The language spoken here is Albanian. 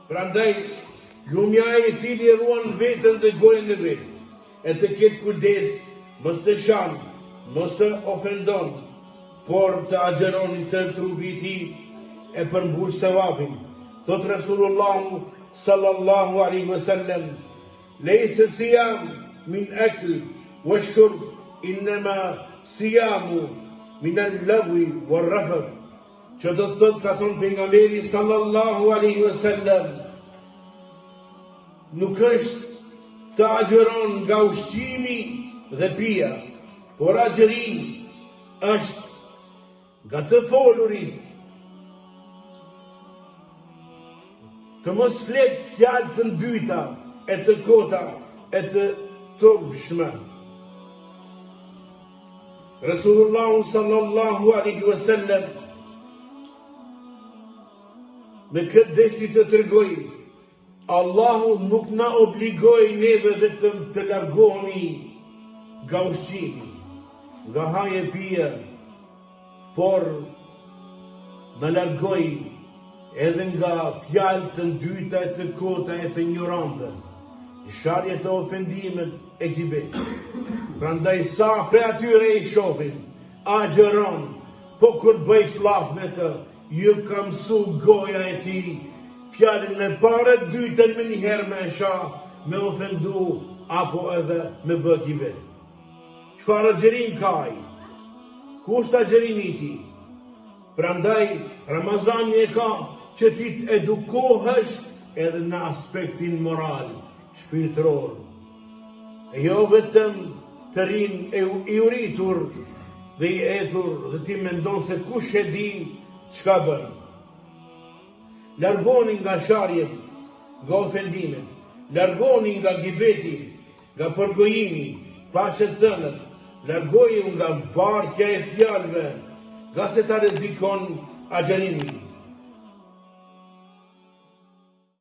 Prandaj, lumja i cili ruan vetën dhe gojën e vetë, e të ketë kujdes, mos të shanë, mos të ofendon, por të agjeroni të trupi i tij e përmbush sevapin. Thot Rasulullah sallallahu alaihi wasallam, lejse siyam min akl wa shurb, innama siyamu min al-lagwi wal rafath. Që do të thotë ka thonë pejgamberi sallallahu alaihi wasallam, nuk është të agjeron nga ushqimi dhe pija, por agjerimi është nga të folurit, të mos flet fjalë të mbyta, e të kota, e të turpshme. Rasulullah sallallahu alaihi wasallam me këtë deshti të tregoj, Allahu nuk na obligoi neve vetëm të largohemi nga ushqimi, nga haja e pija, por na largoi edhe nga fjalë të ndyta e të kota e të ignorante, sharje të ofendimet e gibet. Prandaj sa për atyre i shofin, agjeron, po kur bëj shllaf me të, ju ka mësu goja e ti, fjalën e parë, dytën me njëherë me shah, me ofendu, apo edhe me bë gibet. Çfarë agjerim ka ai? Ku është agjerimi i tij? Prandaj Ramazani e ka që ti të edukohesh edhe në aspektin moral, shpirtëror. E jo vetëm të rinë i uritur dhe i etur dhe ti mendon se kush e di çka bën. Largoni nga sharjet, nga ofendimet, largoni nga gibeti, nga përgojimi, pashet tënët, largoju nga barkja e fjalëve, nga se ta rrezikon agjerimin.